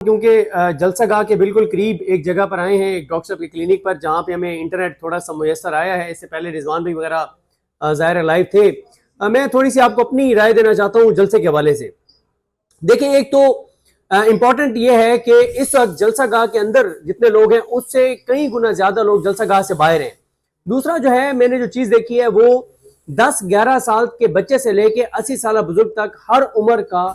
क्योंकि जलसागाह के बिल्कुल करीब एक जगह पर आए हैं, एक डॉक्टर साहब के क्लिनिक पर, जहाँ पे हमें इंटरनेट थोड़ा सा मुयसर आया है। इससे पहले रिजवान भाई वगैरह ज़ाहिर लाइव थे। मैं थोड़ी सी आपको अपनी राय देना चाहता हूँ जलसे के हवाले से। देखिए, एक तो इम्पॉर्टेंट ये है कि इस वक्त जलसागाह के अंदर जितने लोग हैं उससे कई गुना ज्यादा लोग जलसागाह से बाहर हैं। दूसरा जो है, मैंने जो चीज देखी है वो 10-11 साल के बच्चे से लेके 80 साल बुजुर्ग तक हर उम्र का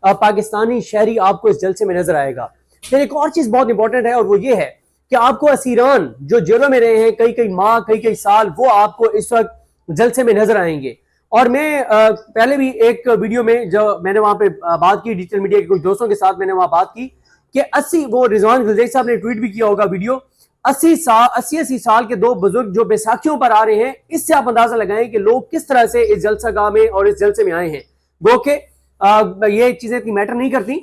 पाकिस्तानी शहरी आपको इस जलसे में नजर आएगा। फिर एक और चीज बहुत इंपॉर्टेंट है और वो ये है कि आपको असीरान जो जेलों में रहे हैं कई कई माह कई कई साल, वो आपको इस वक्त जलसे में नजर आएंगे। और मैं पहले भी एक वीडियो में जो मैंने वहां पे बात की, डिजिटल मीडिया के कुछ दोस्तों के साथ मैंने वहां बात की कि 80, वो रिजवान गुलजेर साहब ने ट्वीट भी किया होगा वीडियो, 80 साल के दो बुजुर्ग जो बैसाखियों पर आ रहे हैं। इससे आप अंदाजा लगाएं कि लोग किस तरह से इस जलसागाह में और इस जलसे में आए हैं। गो के ये चीजें इतनी मैटर नहीं करती।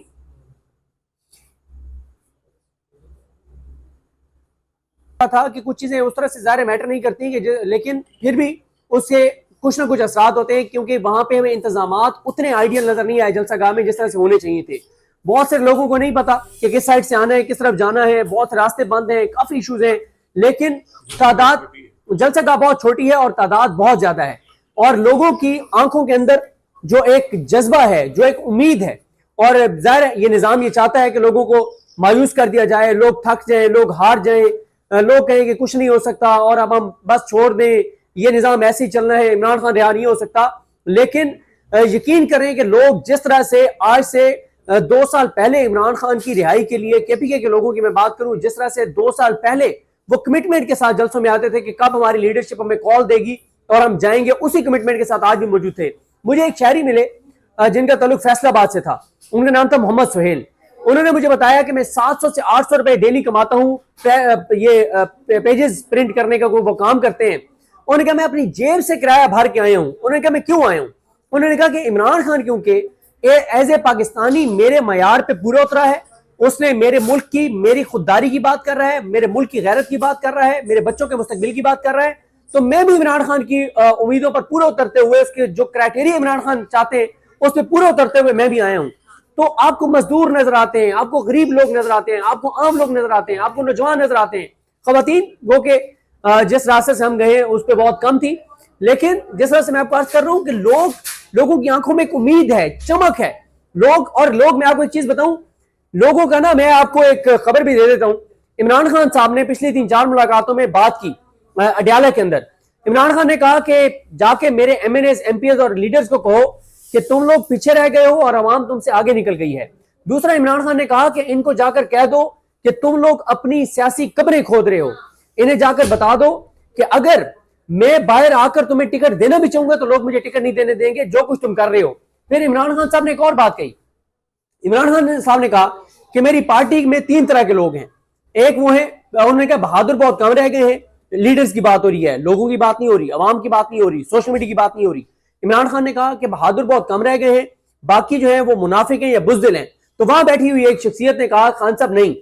था कि कुछ चीजें उस तरह से ज़्यादा मैटर नहीं करती कि, लेकिन फिर भी उससे कुछ ना कुछ असरात होते हैं, क्योंकि वहां पे हमें इंतजामात उतने आइडियल नजर नहीं आए जलसागाह में जिस तरह से होने चाहिए थे। बहुत से लोगों को नहीं पता कि किस साइड से आना है, किस तरफ जाना है, बहुत रास्ते बंद हैं, काफी इश्यूज हैं। लेकिन तादाद, जलसागाह बहुत छोटी है और तादाद बहुत ज्यादा है, और लोगों की आंखों के अंदर जो एक जज्बा है, जो एक उम्मीद है, और जाहिर ये निजाम ये चाहता है कि लोगों को मायूस कर दिया जाए, लोग थक जाए, लोग हार जाए, लोग कहें कि कुछ नहीं हो सकता और अब हम बस छोड़ दें, ये निजाम ऐसे ही चलना है, इमरान खान रिहा नहीं हो सकता। लेकिन यकीन करें कि लोग जिस तरह से आज से 2 साल पहले इमरान खान की रिहाई के लिए केपीके के लोगों की मैं बात करूं, जिस तरह से 2 साल पहले वो कमिटमेंट के साथ जलसों में आते थे कि कब हमारी लीडरशिप हमें कॉल देगी और हम जाएंगे, उसी कमिटमेंट के साथ आज भी मौजूद थे। मुझे एक शहरी मिले जिनका ताल्लुक फैसलाबाद से था, उनका नाम था मोहम्मद सुहेल। उन्होंने मुझे बताया कि मैं 700 से 800 रुपए डेली कमाता हूँ, ये पेजेस प्रिंट करने का वो काम करते हैं। उन्होंने कहा मैं अपनी जेब से किराया भर के आया हूँ। उन्होंने कहा मैं क्यों आया हूँ? उन्होंने कहा कि इमरान खान क्योंकि एज ए पाकिस्तानी मेरे मयार पे पूरा उतरा है, उसने मेरे मुल्क की, मेरी खुददारी की बात कर रहा है, मेरे मुल्क की गैरत की बात कर रहा है, मेरे बच्चों के मुस्तकबिल की बात कर रहा है। तो मैं भी इमरान खान की उम्मीदों पर पूरा उतरते हुए, उसके जो क्राइटेरिया इमरान खान चाहते हैं उस पर पूरा उतरते हुए मैं भी आया हूँ। तो आपको मजदूर नजर आते हैं, आपको गरीब लोग नजर आते हैं, आपको आम लोग नजर आते हैं, आपको नौजवान नजर आते हैं। खवातीन गो के जिस रास्ते से हम गए उस पर बहुत कम थी, लेकिन जिस तरह से मैं आपको अर्ज कर रहा हूं कि लोगों की आंखों में एक उम्मीद है, चमक है। लोग मैं आपको एक चीज बताऊं, लोगों का ना, मैं आपको एक खबर भी दे देता हूं। इमरान खान साहब ने पिछली 3-4 मुलाकातों में बात की अडयाला के अंदर। इमरान खान ने कहा कि जाके मेरे MNAs, MPs और लीडर्स को कहो कि तुम लोग पीछे रह गए हो और अवाम तुमसे आगे निकल गई है। दूसरा, इमरान खान ने कहा कि इनको जाकर कह दो कि तुम लोग अपनी सियासी कब्रें खोद रहे हो। इन्हें जाकर बता दो कि अगर मैं बाहर आकर तुम्हें टिकट देना भी चाहूंगा तो लोग मुझे टिकट नहीं देने देंगे, जो कुछ तुम कर रहे हो। फिर इमरान खान साहब ने एक और बात कही। इमरान खान साहब ने कहा कि मेरी पार्टी में 3 तरह के लोग हैं। एक वो है, उन्होंने कहा बहादुर बहुत कम रह गए हैं। लीडर्स की बात हो रही है, लोगों की बात नहीं हो रही, अवाम की बात नहीं हो रही, सोशल मीडिया की बात नहीं हो रही। इमरान खान ने कहा कि बहादुर बहुत कम रह गए हैं, बाकी जो है वो मुनाफिक हैं या बुज़दिल हैं। तो वहां बैठी हुई एक शख्सियत ने कहा, खान साहब नहीं,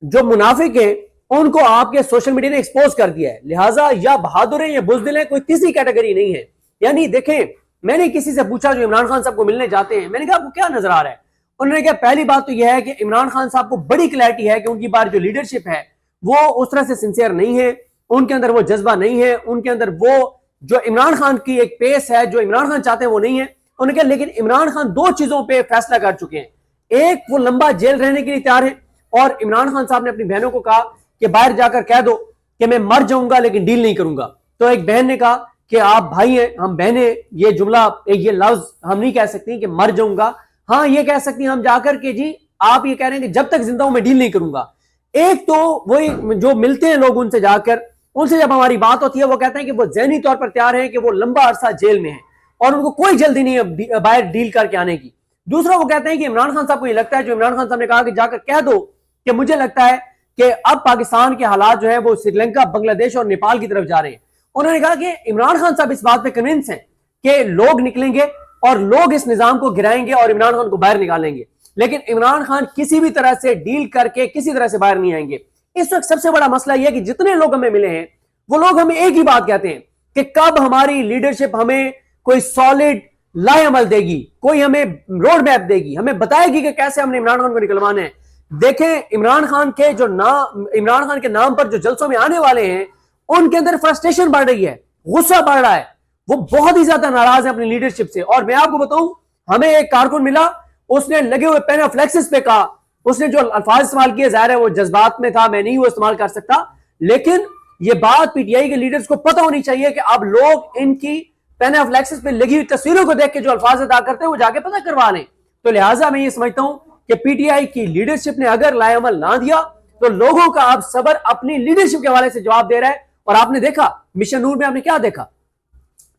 जो मुनाफिक हैं उनको आपके सोशल मीडिया ने एक्सपोज कर दिया है, लिहाजा या बहादुर है या बुज़दिल है, कोई तीसरी कैटेगरी नहीं है। यानी देखें, मैंने किसी से पूछा जो इमरान खान साहब को मिलने जाते हैं, मैंने कहा आपको क्या नजर आ रहा है? उन्होंने कहा पहली बात तो यह है कि इमरान खान साहब को बड़ी क्लैरिटी है कि उनकी बार जो लीडरशिप है वो उस तरह से सिंसियर नहीं है, उनके अंदर वो जज्बा नहीं है, उनके अंदर वो जो इमरान खान की एक पेस है, जो इमरान खान चाहते हैं वो नहीं है। उन्होंने कहा लेकिन इमरान खान 2 चीजों पे फैसला कर चुके हैं, एक वो लंबा जेल रहने के लिए तैयार है, और इमरान खान साहब ने अपनी बहनों को कहा कि बाहर जाकर कह दो कि मैं मर जाऊंगा लेकिन डील नहीं करूंगा। तो एक बहन ने कहा कि आप भाई हैं, हम बहनें, ये जुमला, ये लफ्ज हम नहीं कह सकती कि मर जाऊंगा। हाँ, ये कह सकती हैं हम जाकर के जी आप ये कह रहे हैं कि जब तक जिंदा हूं मैं डील नहीं करूंगा। एक तो वही जो मिलते हैं लोग उनसे जाकर, उनसे जब हमारी बात होती है वो कहते हैं कि वो ज़हनी तौर पर तैयार हैं कि वो लंबा अरसा जेल में है और उनको कोई जल्दी नहीं है बाहर डील करके आने की। दूसरा, वो कहते हैं कि इमरान खान साहब को ये लगता है, जो इमरान खान साहब ने कहा कि जाकर कह दो कि मुझे लगता है कि अब पाकिस्तान के हालात जो है वो श्रीलंका, बांग्लादेश और नेपाल की तरफ जा रहे हैं। उन्होंने कहा कि इमरान खान साहब इस बात पर कन्विंस हैं कि लोग निकलेंगे और लोग इस निजाम को गिराएंगे और इमरान खान को बाहर निकालेंगे, लेकिन इमरान खान किसी भी तरह से डील करके किसी तरह से बाहर नहीं आएंगे। इस वक्त सबसे बड़ा मसला यह है कि जितने लोग हमें मिले हैं वो लोग हमें एक ही बात कहते हैं कि कब हमारी लीडरशिप हमें कोई सॉलिड लाएअमल देगी, कोई हमें रोड मैप देगी, हमें बताएगी कि कैसे हमने इमरान खान को निकलवाना है। देखें इमरान खान के जो नाम, इमरान खान के नाम पर जो जलसों में आने वाले हैं, उनके अंदर फ्रस्ट्रेशन बढ़ रही है, गुस्सा बढ़ रहा है, वो बहुत ही ज्यादा नाराज है अपनी लीडरशिप से। और मैं आपको बताऊं, हमें एक कारकुन मिला, उसने लगे हुए पेनाफ्लेक्सिस पे कहा, उसने जो अल्फाज इस्तेमाल किए, जाहिर है वो जज्बात में था, मैं नहीं वो इस्तेमाल कर सकता, लेकिन ये बात पीटीआई के लीडर्स को पता होनी चाहिए कि अब लोग इनकी पेनाफ्लेक्सिस पे लगी हुई तस्वीरों को देख के जो अल्फाज अदा करते हैं वो जाके पता करवा लें। तो लिहाजा मैं ये समझता हूं कि पीटीआई की लीडरशिप ने अगर लाएअमल ना दिया तो लोगों का अब सबर अपनी लीडरशिप के हवाले से जवाब दे रहा है। और आपने देखा मिशन नूर में, आपने क्या देखा,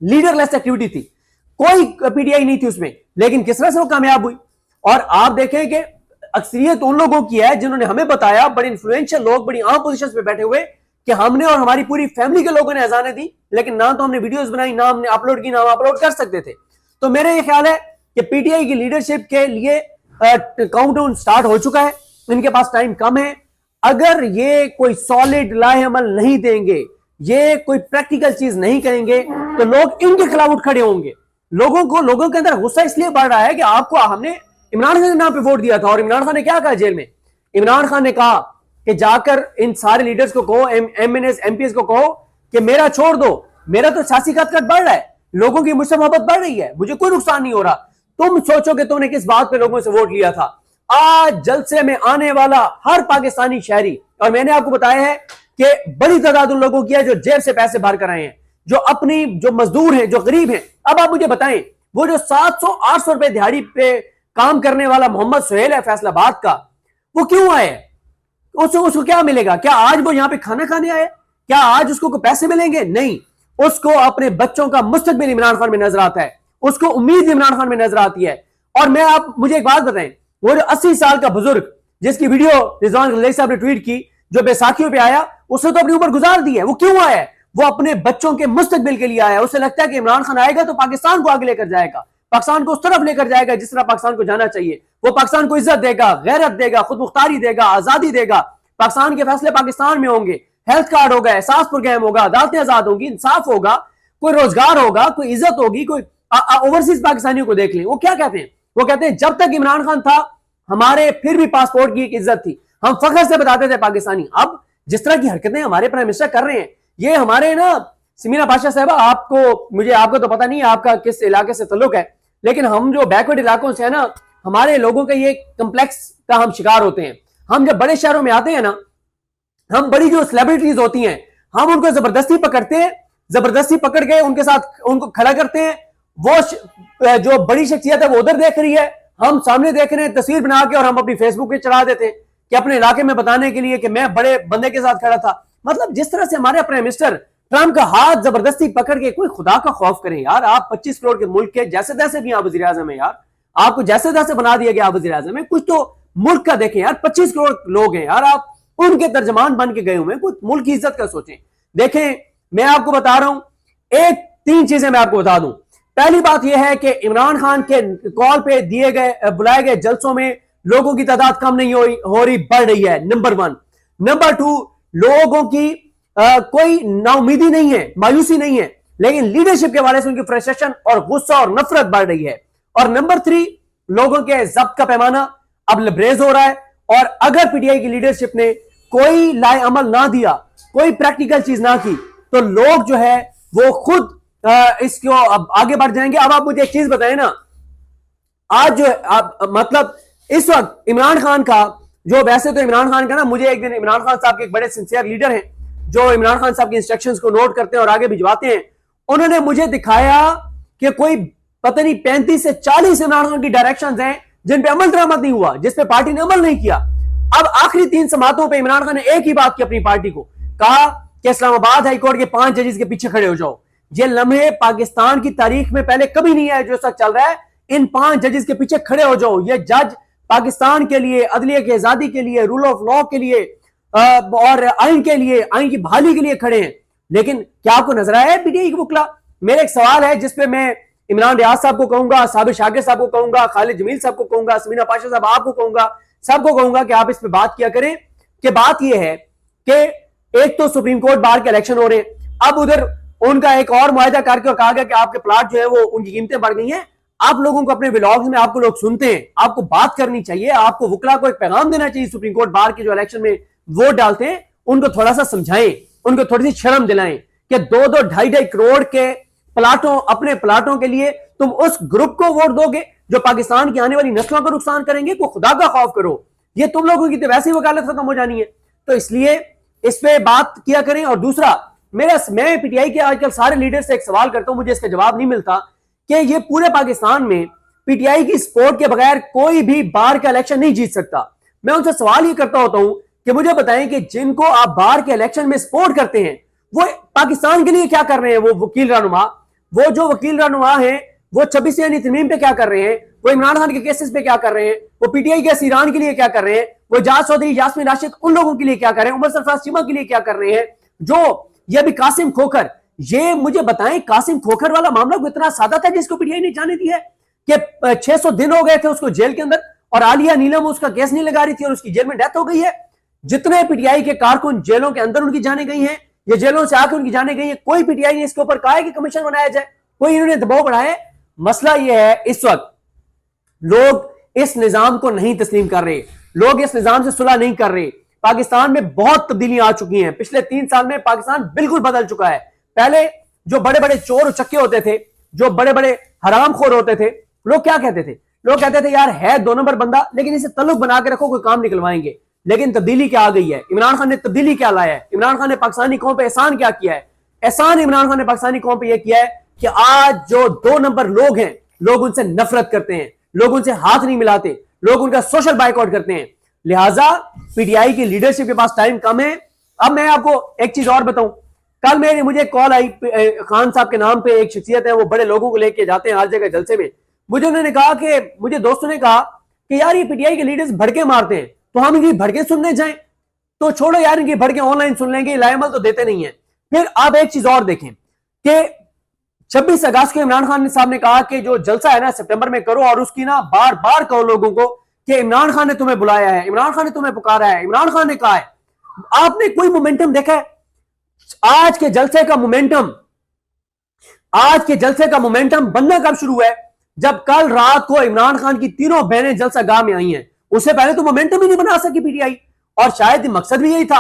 लीडरलेस एक्टिविटी थी, कोई पीटीआई नहीं थी उसमें, लेकिन किस तरह से वो कामयाब हुई। और आप देखें कि अक्सरियत उन लोगों की है जिन्होंने हमें बताया, बड़े इंफ्लुएंशियल लोग, बड़ी आम पोजीशंस पे बैठे हुए, कि हमने और हमारी पूरी फैमिली के लोगों ने अजानें दी, लेकिन ना तो हमने वीडियोस बनाई, ना हमने अपलोड की, ना हम अपलोड कर सकते थे। तो मेरा ये ख्याल है कि पीटीआई की लीडरशिप के लिए काउंटडाउन स्टार्ट हो चुका है, इनके पास टाइम कम है। अगर ये कोई सॉलिड लाहेअमल नहीं देंगे, ये कोई प्रैक्टिकल चीज नहीं करेंगे, तो लोग इनके खिलाफ उठ खड़े होंगे। लोगों के अंदर गुस्सा इसलिए बढ़ रहा है कि आपको, हमने इमरान खान के नाम पे वोट दिया था, और इमरान खान ने क्या कहा जेल में, इमरान खान ने कहा कि जाकर इन सारे लीडर्स को कहो, एमएनएस एमपीएस को कहो कि मेरा छोड़ दो, मेरा तो सियासी कट बढ़ रहा है, लोगों की मुझसे मोहब्बत बढ़ रही है, मुझे कोई नुकसान नहीं हो रहा। तुम सोचो कि तुमने किस बात पे लोगों से वोट लिया था। आज जलसे में आने वाला हर पाकिस्तानी शहरी, और मैंने आपको बताया है कि बड़ी तादाद उन लोगों की है जो जेब से पैसे भर कर आए हैं, जो अपनी, जो मजदूर हैं, जो गरीब हैं। अब आप मुझे बताएं, वो जो 700-800 रुपए दिहाड़ी पे काम करने वाला मोहम्मद सुहेल है फैसलाबाद का, वो क्यों आए? उसको क्या मिलेगा? क्या आज वो यहां पे खाना खाने आए? क्या आज उसको कोई पैसे मिलेंगे? नहीं, उसको अपने बच्चों का मुस्तकबिल इमरान खान में नजर आता है, उसको उम्मीद इमरान खान में नजर आती है। और मैं, आप मुझे एक बात बताएं, वो जो 80 साल का बुजुर्ग जिसकी वीडियो रिजवान रज़ाई साहब ने ट्वीट की, जो बैसाखियों पे आया, उसने तो अपनी उम्र गुजार दी है, वो क्यों आया है? वो अपने बच्चों के मुस्तकबिल के लिए आया है। उसे लगता है कि इमरान खान आएगा तो पाकिस्तान को आगे लेकर जाएगा, पाकिस्तान को उस तरफ लेकर जाएगा जिस तरह पाकिस्तान को जाना चाहिए। वो पाकिस्तान को इज्जत देगा, गैरत देगा, खुद मुख्तारी देगा, आजादी देगा, पाकिस्तान के फैसले पाकिस्तान में होंगे, हेल्थ कार्ड होगा, एहसास प्रोग्राम होगा, अदालतें आजाद होंगी, इंसाफ होगा, कोई रोजगार होगा, कोई इज्जत होगी। कोई ओवरसीज पाकिस्तानियों को देख लें, वो क्या कहते हैं, वो कहते हैं जब तक इमरान खान था हमारे फिर भी पासपोर्ट की एक इज्जत थी, हम फख्र से बताते थे पाकिस्तानी। अब जिस तरह की हरकतें हमारे प्राइम मिनिस्टर कर रहे हैं, ये हमारे ना, समीना पाशा साहबा, आपको तो पता नहीं आपका किस इलाके से तल्लुक है, लेकिन हम जो बैकवर्ड इलाकों से है ना, हमारे लोगों का ये कम्प्लेक्स का हम शिकार होते हैं। हम जब बड़े शहरों में आते हैं ना, हम बड़ी जो सेलिब्रिटीज होती हैं, हम उनको जबरदस्ती पकड़ते हैं, जबरदस्ती पकड़ के उनके साथ उनको खड़ा करते हैं। वो जो बड़ी शख्सियत है वो उधर देख रही है, हम सामने देख रहे हैं, तस्वीर बना के, और हम अपनी फेसबुक पे चढ़ा देते हैं कि अपने इलाके में बताने के लिए कि मैं बड़े बंदे के साथ खड़ा था। मतलब जिस तरह से हमारे प्राइम मिनिस्टर ट्रंप का हाथ जबरदस्ती पकड़ के, कोई खुदा का खौफ करें यार। आप 25 करोड़ के मुल्क के जैसे तैसे भी आप वज़ीर आज़म है यार, आपको जैसे तैसे बना दिया गया आप वज़ीर आज़म है, कुछ तो मुल्क का देखें यार। 25 करोड़ लोग हैं यार, आप उनके तर्जमान बन के गए हुए हैं, कुछ मुल्क की इज्जत का सोचें। देखें, मैं आपको बता रहा हूं, 3 चीजें मैं आपको बता दूं। पहली बात यह है कि इमरान खान के कॉल पे दिए गए, बुलाए गए जलसों में लोगों की तादाद कम नहीं हो रही, बढ़ रही है, नंबर 1। नंबर 2, लोगों की कोई नाउमीदी नहीं है, मायूसी नहीं है, लेकिन लीडरशिप के हवाले से उनकी फ्रस्ट्रेशन और गुस्सा और नफरत बढ़ रही है। और नंबर 3, लोगों के जब्त का पैमाना अब लबरेज हो रहा है। और अगर पीटीआई की लीडरशिप ने कोई लाए अमल ना दिया, कोई प्रैक्टिकल चीज ना की, तो लोग जो है वो खुद इसको अब आगे बढ़ जाएंगे। अब आप मुझे एक चीज बताएं ना, आज जो मतलब इस वक्त इमरान खान का, जो वैसे तो इमरान खान का ना, मुझे एक दिन इमरान खान साहब के एक बड़े सिंसियर लीडर हैं जो इमरान खान साहब की इंस्ट्रक्शंस को नोट करते हैं और आगे भिजवाते हैं, उन्होंने मुझे दिखाया कि कोई पता नहीं 35 से 40 इमरान खान की डायरेक्शंस हैं जिन पे अमल दरामद नहीं हुआ, जिस पे पार्टी ने अमल नहीं किया। अब आखिरी 3 समातों पे इमरान खान ने एक ही बात की अपनी पार्टी को, कहा कि इस्लामाबाद हाईकोर्ट के 5 जजेस के पीछे खड़े हो जाओ। ये लम्हे पाकिस्तान की तारीख में पहले कभी नहीं आया जो सच चल रहा है, इन 5 जजेस के पीछे खड़े हो जाओ। ये जज पाकिस्तान के लिए, अदलिया की आजादी के लिए, रूल ऑफ लॉ के लिए और आइन के लिए, आइन की बहाली के लिए खड़े हैं। लेकिन क्या आपको नजर आया है पीटीआई की बुकला? मेरा एक सवाल है जिसपे मैं इमरान रियाज साहब को कहूंगा, साबिर शाकिर साहब को कहूंगा, खालिद जमील साहब को कहूंगा, समीना पाशा साहब आपको कहूंगा, सबको कहूंगा कि आप इस पे बात किया करें। कि बात यह है कि एक तो सुप्रीम कोर्ट बार के इलेक्शन हो रहे हैं, अब उधर उनका एक और मुआहदा करके कहा गया कि आपके प्लाट जो है वो उनकी कीमतें बढ़ गई हैं, आप लोगों को अपने व्लॉग्स में आपको लोग सुनते हैं, आपको बात करनी चाहिए, आपको वकला को एक पैगाम देना चाहिए। सुप्रीम कोर्ट बार के जो इलेक्शन में वोट डालते हैं उनको थोड़ा सा समझाएं, उनको थोड़ी सी शर्म दिलाएं कि 2-2, 2.5 करोड़ के प्लाटों, अपने प्लाटों के लिए तुम उस ग्रुप को वोट दोगे जो पाकिस्तान की आने वाली नस्लों को नुकसान करेंगे। को खुदा का खौफ करो, ये तुम लोगों की तो वैसे ही वकालत खत्म हो जानी है। तो इसलिए इस पे बात किया करें। और दूसरा, मैं पीटीआई के आजकल सारे लीडर से एक सवाल करता हूं, मुझे इसका जवाब नहीं मिलता कि ये पूरे पाकिस्तान में पीटीआई की सपोर्ट के बगैर कोई भी बार का इलेक्शन नहीं जीत सकता। मैं उनसे सवाल ये करता होता हूं कि मुझे बताएं कि जिनको आप बार के इलेक्शन में सपोर्ट करते हैं वो पाकिस्तान के लिए क्या कर रहे हैं। वो वकील रहनुमा, वो जो वकील रहनुमा है, वो 26 यानी तरमीम पे क्या कर रहे हैं, वो इमरान खान के केसेस पे क्या कर रहे हैं, वो पीटीआई के सीरान के लिए क्या कर रहे हैं, वो एजाज चौधरी, यास्मीन राशिद, उन लोगों के लिए क्या कर रहे हैं, उमर सरफराज चीमा के लिए क्या कर रहे हैं, जो ये भी कासिम खोखर। ये मुझे बताएं, कासिम खोखर वाला मामला को इतना सादा था जिसको पीटीआई ने जाने दिया है कि 600 दिन हो गए थे उसको जेल के अंदर और आलिया नीलम उसका केस नहीं लगा रही थी और उसकी जेल में डेथ हो गई है। जितने पीटीआई के कारकुन जेलों के अंदर उनकी जाने गई हैं, ये जेलों से आकर उनकी जाने गई है, कोई पीटीआई ने इसके ऊपर कहा है कि कमीशन बनाया जाए, कोई इन्होंने दबाव बढ़ाया है। मसला यह है, इस वक्त लोग इस निजाम को नहीं तस्लीम कर रहे, लोग इस निजाम से सुलह नहीं कर रहे। पाकिस्तान में बहुत तब्दीलियां आ चुकी हैं, पिछले 3 साल में पाकिस्तान बिल्कुल बदल चुका है। पहले जो बड़े बड़े चोर उचक्के होते थे, जो बड़े बड़े हरामखोर होते थे, लोग क्या कहते थे, लोग कहते थे यार है 2 नंबर बंदा लेकिन इसे तल्लुक बना के रखो, कोई काम निकलवाएंगे। लेकिन तब्दीली क्या आ गई है, इमरान खान ने तब्दीली क्या लाया है, इमरान खान ने पाकिस्तानी कौम पे एहसान क्या किया है। एहसान इमरान खान ने पाकिस्तानी कौम पे यह किया है कि आज जो 2 नंबर लोग हैं, लोग उनसे नफरत करते हैं, लोग उनसे हाथ नहीं मिलाते, लोग उनका सोशल बाइकआउट करते हैं। लिहाजा पीटीआई की लीडरशिप के पास टाइम कम है। अब मैं आपको एक चीज और बताऊं, कल मुझे कॉल आई, खान साहब के नाम पे एक शख्सियत है, वो बड़े लोगों को लेके जाते हैं हर जगह जलसे में। मुझे उन्होंने कहा कि मुझे दोस्तों ने कहा कि यार ये पीटीआई के लीडर्स भड़के मारते हैं, तो हम इनकी भड़के सुनने जाएं, तो छोड़ो यार, इनकी भड़के ऑनलाइन सुन लेंगे, लाएमल तो देते नहीं है। फिर आप एक चीज और देखें कि 26 अगस्त को इमरान खान साहब ने कहा कि जो जलसा है ना सितंबर में करो और उसकी ना बार बार कहो लोगों को कि इमरान खान ने तुम्हें बुलाया है, इमरान खान ने तुम्हें पुकारा है, इमरान खान ने कहा है। आपने कोई मोमेंटम देखा है? आज के जलसे का मोमेंटम बनना कब शुरू है? जब कल रात को इमरान खान की तीनों बहनें जलसा गाह में आई हैं। उससे पहले तो मोमेंटम ही नहीं बना सकी पीटीआई, और शायद मकसद भी यही था।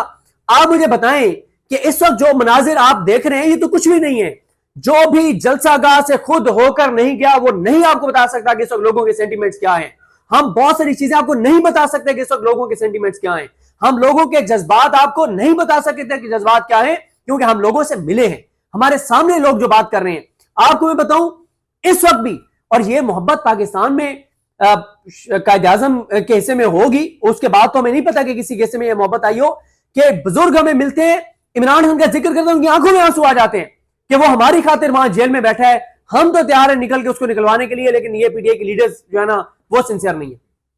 आप मुझे बताएं कि इस वक्त जो मनाजिर आप देख रहे हैं ये तो कुछ भी नहीं है। जो भी जलसागाह से खुद होकर नहीं गया वो नहीं आपको बता सकता कि इस वक्त लोगों के सेंटीमेंट्स क्या हैं। हम बहुत सारी चीजें आपको नहीं बता सकते कि इस वक्त लोगों के सेंटीमेंट्स क्या हैं। हम लोगों के जज्बात आपको नहीं बता सकते कि जज्बात क्या है, क्योंकि हम लोगों से मिले हैं, हमारे सामने लोग जो बात कर रहे हैं। आपको मैं बताऊं इस वक्त भी, और ये मोहब्बत पाकिस्तान में कायद आजम के हिस्से में होगी, उसके बाद तो हमें नहीं पता कि किसी के हिस्से में यह मोहब्बत आई हो कि बुजुर्ग हमें मिलते हैं, इमरान खान का जिक्र करते हैं, उनकी आंखों में आंसू आ जाते हैं कि वो हमारी खातिर वहां जेल में बैठा है, हम तो तैयार है निकल के उसको निकलवाने के लिए, लेकिन ये पीटीआई के लीडर्स जो है ना वो सिंसियर नहीं है।